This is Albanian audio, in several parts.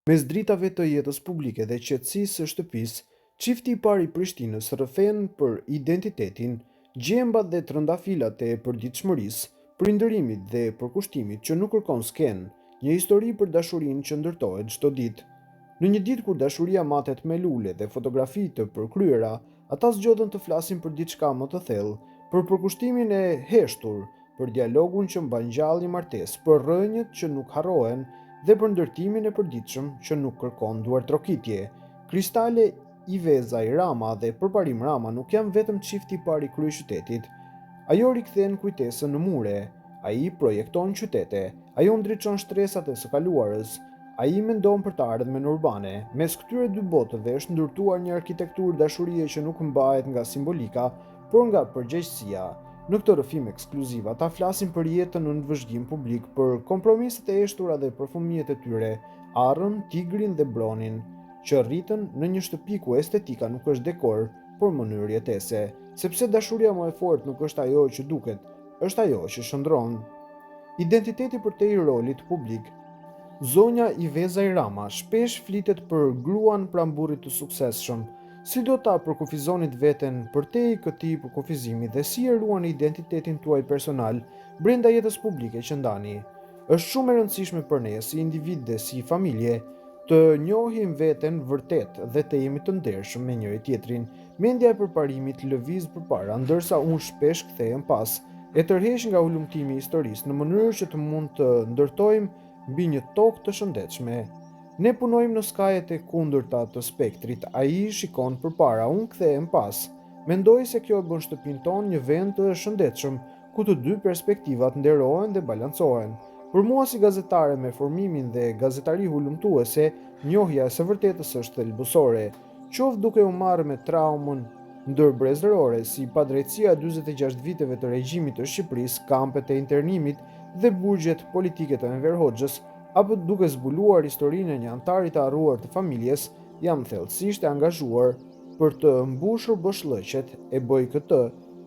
Mes dritave të jetës publike dhe qetësisë së shtëpisë, çifti i parë i Prishtinës rrëfen për identitetin, gjembat dhe trëndafilat e përditshmërisë, prindërimit dhe përkushtimit që nuk kërkon sken, një histori për dashurinë që ndërtohet çdo ditë. Në një ditë kur dashuria matet me lule dhe fotografi të përkryera, ata zgjodhen të flasin për diçka më të thellë, për përkushtimin e heshtur, për dialogun që mban gjallë një martesë, për rrënjët që nuk harrohen dhe për ndërtimin e përditshëm që nuk kërkon duartrokitje. Kristale, Ivezaj Rama dhe Përparim Rama nuk janë vetëm çifti i parë i kryeqytetit. Ajo rikthen kujtesën në mure, ai projekton qytete, ajo ndriçon shtresat e së kaluarës, ai mendon për të ardhmen urbane. Mes këtyre dy botëve është ndërtuar një arkitekturë dashurie që nuk mbahet nga simbolika, por nga përgjegjësia. Në këtë rrëfim ekskluziv, ata flasin për jetën në vëzhgim publik, për kompromiset e eshtura dhe për fëmijët e tyre, arrën, tigrin dhe bronin, që rritën në një shtëpi ku estetika nuk është dekor, por mënyrë jetese, sepse dashuria më e fortë nuk është ajo që duket, është ajo që shndron. Identiteti përtej rolit publik. Zonja Ivezaj Rama shpesh flitet për gruan pramburrit të suksesshëm. Si do ta përkufizonit veten përtej këtij përkufizimi dhe si e ruani identitetin tuaj personal brenda jetës publike që ndani? Është shumë e rëndësishme për ne si individ dhe si familje të njohim veten vërtet dhe të jemi të ndershëm me njëri tjetrin. Mendja e përparimit lëviz përpara, ndërsa unë shpesh kthehem pas, e tërheq nga ulumtimi i historisë në mënyrë që të mund të ndërtojmë mbi një tokë të shëndetshme. Ne punojmë në skajet e kundërta të spektrit, ai shikon përpara, unë kthehem pas. Mendoj se kjo e bën shtëpinë tonë një vend të shëndetshëm, ku të dy perspektivat nderohen dhe balancohen. Për mua si gazetare me formimin dhe gazetari hulumtuese, njohja e së vërtetës është thelbësore, qoftë duke u marrë me traumën ndërbrezërore si padrejtësia e 46 viteve të regjimit të Shqipërisë, kampet e internimit dhe burgjet politike të Enver Hoxhës, apo duke zbuluar historinë e një antari të harruar të familjes, jam thellësisht e angazhuar për të mbushur boshllëqet e bëj këtë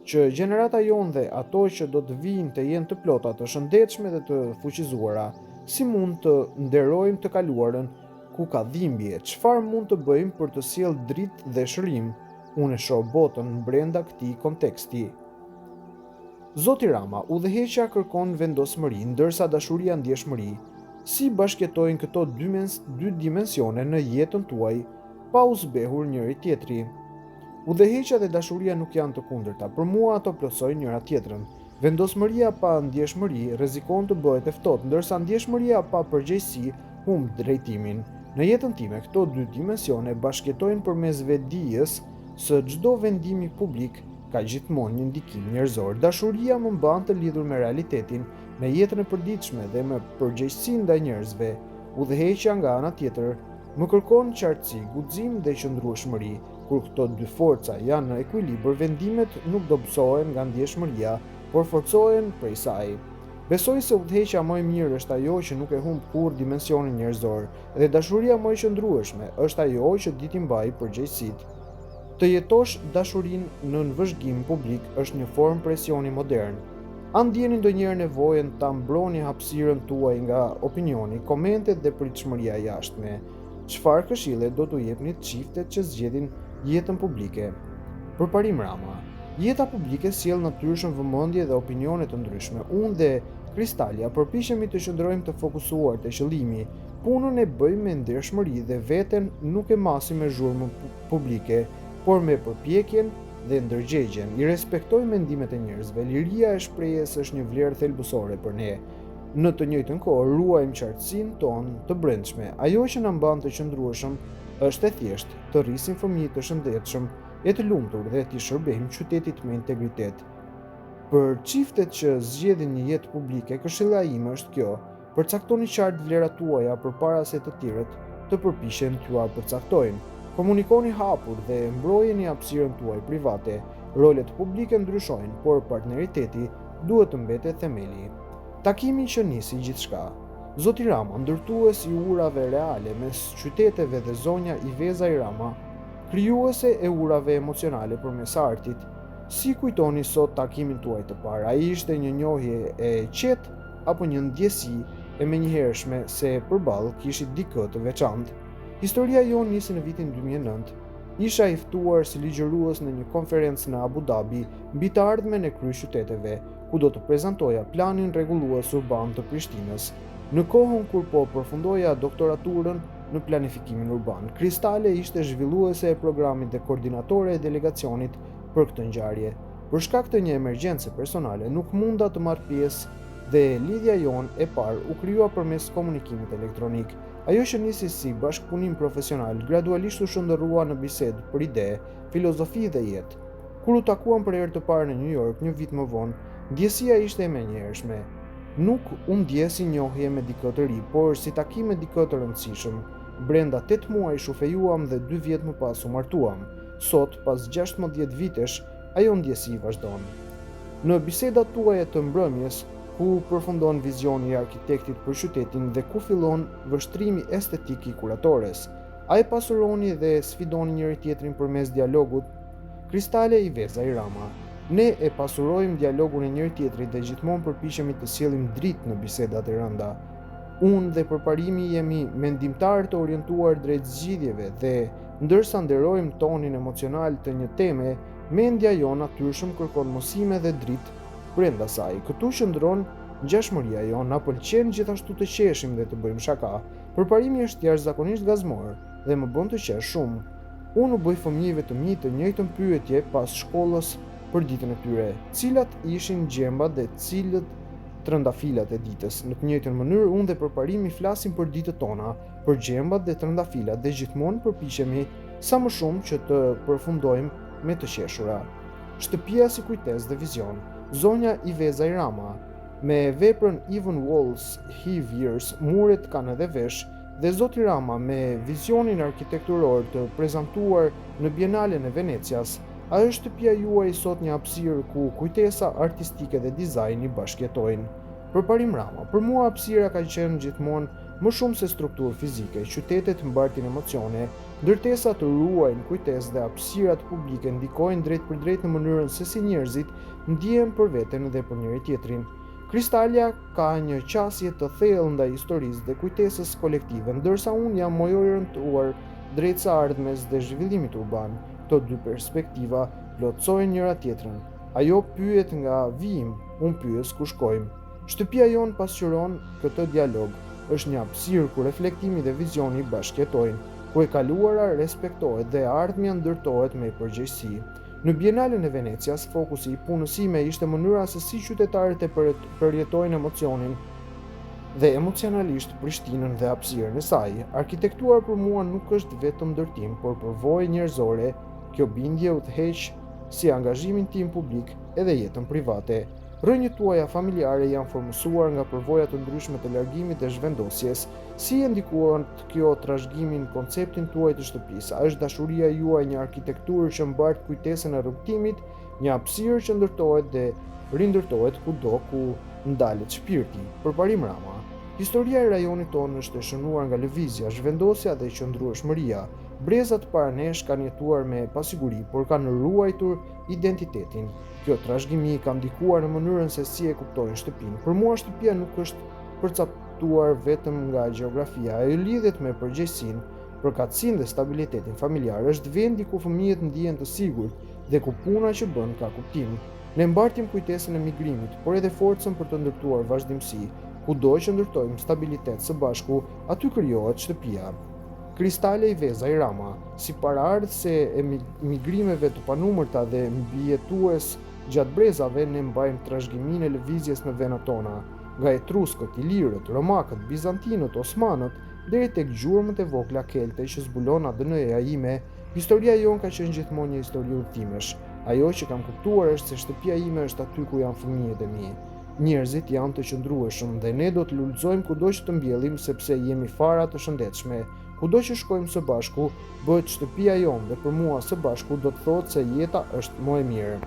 që gjenerata jonë dhe ato që do të vijnë të jenë të plota, të shëndetshme dhe të fuqizuara. Si mund të nderojmë të kaluarën ku ka dhimbje? Çfarë mund të bëjmë për të sjellë dritë dhe shërim? Unë e shoh botën brenda këtij konteksti. Zoti Rama, udhëheqja kërkon vendosmëri, ndërsa dashuria ndjeshmëri. Si bashkëtojnë këto dy dimensione në jetën tuaj, pa u zbehur njëri tjetri? Udhëheqja dhe dashuria nuk janë të kundërta, për mua ato plotësojnë njëra tjetrën. Vendosmëria pa ndjeshmëri rrezikon të bëhet e ftohtë, ndërsa ndjeshmëria pa përgjegjësi humb drejtimin. Në jetën time, këto dy dimensione bashkëtojnë përmes vetdijes së çdo vendimi publik ka gjithmonë një ndikim njerëzor. Dashuria më mban të lidhur me realitetin, me jetën e përditshme dhe me përgjegjësinë ndaj njerëzve. Udhëheqja nga ana tjetër më kërkon qartësi, guxim dhe qëndrueshmëri. Kur këto dy forca janë në ekuilibër, vendimet nuk dobësohen nga ndjeshmëria, por forcohen prej saj. Besoj se udhëheqja më e mirë është ajo që nuk e humb kurrë dimensionin njerëzor, dhe dashuria më e qëndrueshme është ajo që di t'i mbajë përgjegjësitë. Të jetosh dashurinë në vëzhgim publik është një formë presioni modern. A ndjeni ndonjëherë nevojën ta mbroni hapësirën tuaj nga opinioni, komentet dhe pritshmëria e jashtme? Çfarë këshille do t'u jepni çiftet që zgjedhin jetën publike? Përparim Rama. Jeta publike sjell natyrshëm vëmendje dhe opinione të ndryshme. Unë dhe Kristalja përpiqemi të qëndrojmë të fokusuar te qëllimi. Punën e bëjmë me ndershmëri dhe veten nuk e masim me zhurmë publike, por me përpjekjen dhe ndërgjegjen. I respektojmë mendimet e njerëzve. Liria e shprehjes është një vlerë thelbësore për ne. Në të njëjtën kohë ruajmë qartësinë tonë të brendshme. Ajo që na mban të qëndrueshëm është e thjeshtë të rrisim fëmijë të shëndetshëm, e të lumtur dhe t'i shërbejmë qytetit me integritet. Për çiftet që zgjedhin një jetë publike, këshilla ime është kjo: përcaktoni qartë vlerat tuaja përpara se të tjerët të përpiqen t'ju përcaktojnë. Komunikoni hapur dhe mbrojeni hapësirën tuaj private. Rolet publike ndryshojnë, por partneriteti duhet të mbetet themeli. Takimi që nisi gjithçka. Zoti Rama, ndërtues i urave reale mes qyteteve dhe zonja Ivezaj Rama, krijuese e urave emocionale përmes artit. Si kujtoni sot takimin tuaj të parë? Ai ishte një njohje e qetë apo një ndjesi e menjëhershme se përballë kishit dikë të veçantë. Historia jonë nisi në vitin 2009. Isha i ftuar si ligjërues në një konferencë në Abu Dhabi mbi të ardhmen e kryeqyteteve, ku do të prezantoja planin rregullues urban të Prishtinës. Në kohën kur po përfundoja doktoraturën në planifikimin urban, Kristale ishte zhvilluese e programit dhe koordinatore e delegacionit për këtë ngjarje. Për shkak të një emergjence personale, nuk munda të marr pjesë dhe lidhja jonë e parë u krijua përmes komunikimit elektronik. Ajo që nisi si bashkëpunim profesional gradualisht u shndërrua në bisedë për ide, filozofi dhe jetë. Kur u takuam për herë të parë në New York një vit më vonë, ndjesia ishte e menjëhershme. Nuk u ndjesi njohje me dikë të ri, por si takim me dikë të rëndësishëm. Brenda 8 muajsh u fejuam dhe 2 vjet më pas u martuam. Sot, pas 16 vitesh, ajo ndjesi vazhdon. Në bisedat tuaja të mbrëmjes, ku përfundon vizioni i arkitektit për qytetin dhe ku fillon vështrimi estetik i kuratores. A e pasuroni dhe sfidoni njëri tjetrin përmes dialogut? Kristale Iveza Irama. Ne e pasurojmë dialogun e njëri tjetrit dhe gjithmonë përpiqemi të sjellim dritë në bisedat e rënda. Unë dhe përparimi jemi mendimtar të orientuar drejt zgjidhjeve dhe ndërsa nderojmë tonin emocional të një teme, mendja jonë natyrshëm kërkon mësime dhe dritë brenda saj. Këtu qëndron ngjashmëria jonë, na pëlqen gjithashtu të qeshim dhe të bëjmë shaka. Përparimi është jashtëzakonisht gazmor dhe më bën të qesh shumë. Unë u bëj fëmijëve të mi të njëjtën pyetje pas shkollës për ditën e tyre, cilat ishin gjembat dhe cilët trëndafilat e ditës. Në të njëjtën mënyrë unë dhe përparimi flasim për ditët tona, për gjembat dhe trëndafilat dhe gjithmonë përpiqemi sa më shumë që të përfundojmë me të qeshura. Shtëpia si kujtesë dhe vizion. Zonja Iveza Irama, me veprën Even Walls, Have Years, muret kanë edhe vesh, dhe Zoti Rama me vizionin arkitekturor të prezantuar në Bienalen e Venecias, a është shtëpia juaj sot një hapësirë ku kujtesa artistike dhe dizajni bashkëjetojnë? Përparim Rama, për mua hapësira ka qenë gjithmonë më shumë se strukturë fizike, qytetet mbartin emocione, ndërtesa të ruajnë kujtesë dhe hapësirat publike ndikojnë drejt për drejt në mënyrën se si njerëzit ndjehen për veten dhe për njëri tjetrin. Kristalia ka një qasje të thellë ndaj historisë dhe kujtesës kolektive, ndërsa unë jam më i orientuar drejt së ardhmes dhe zhvillimit urban. Këto dy perspektiva plotësojnë njëra tjetrën. Ajo pyet nga vijim, unë pyes ku shkojmë. Shtëpia jonë pasqyron këtë dialog. Është një hapësirë ku reflektimi dhe vizioni bashkëjetojnë, ku e kaluara respektohet dhe ardhmja ndërtohet me përgjegjësi. Në Bienalen e Venecias, fokusi i punës sime ishte mënyra se si qytetarët e përjetojnë emocionin dhe emocionalisht Prishtinën dhe hapësirën e saj. Arkitektura për mua nuk është vetëm ndërtim, por përvojë njerëzore. Kjo bindje udhëheq si angazhimin tim publik edhe jetën private. Rrënjët tuaja familjare janë formësuar nga përvoja të ndryshme të largimit dhe zhvendosjes. Si e ndikuan kjo trashëgimin konceptin tuaj të shtëpisë? A është dashuria juaj një arkitekturë që mbart kujtesën e rrugtimit, një hapësirë që ndërtohet dhe rindërtohet kudo ku ndalet shpirti? Përparim Rama. Historia e rajonit tonë është e shënuar nga lëvizja, zhvendosja dhe qëndrueshmëria. Brezat para nesh kanë jetuar me pasiguri, por kanë ruajtur identitetin. Kjo trashëgimi ka ndikuar në mënyrën se si e kuptojnë shtëpinë. Për mua shtëpia nuk është përcaktuar vetëm nga gjeografia, ajo lidhet me përgjegjësinë, përkatësinë dhe stabilitetin familjar. Është vendi ku fëmijët ndihen të sigurt dhe ku puna që bën ka kuptim. Ne mbartim kujtesën e migrimit, por edhe forcën për të ndërtuar vazhdimsi. Kudo që ndërtojmë stabilitet së bashku, aty krijohet shtëpia. Kristale Iveza Irama, si paraardhëse e migrimeve të panumërta dhe mbijetues gjatë brezave, ne mbajmë trashëgiminë e lëvizjes në venat tona, nga etruskët, ilirët, romakët, bizantinët, osmanët, deri tek gjurmët e vogla kelte që zbulon ADN-ja ime. Historia jonë ka qenë gjithmonë një histori udhëtimesh. Ajo që kam kuptuar është se shtëpia ime është aty ku janë fëmijët e mi. Njerëzit janë të qëndrueshëm dhe ne do të lulëzojmë kudo që të mbjellim sepse jemi fara të shëndetshme. Kudo që shkojmë së bashku, bëhet shtëpia jonë dhe për mua së bashku do të thotë se jeta është më e mirë.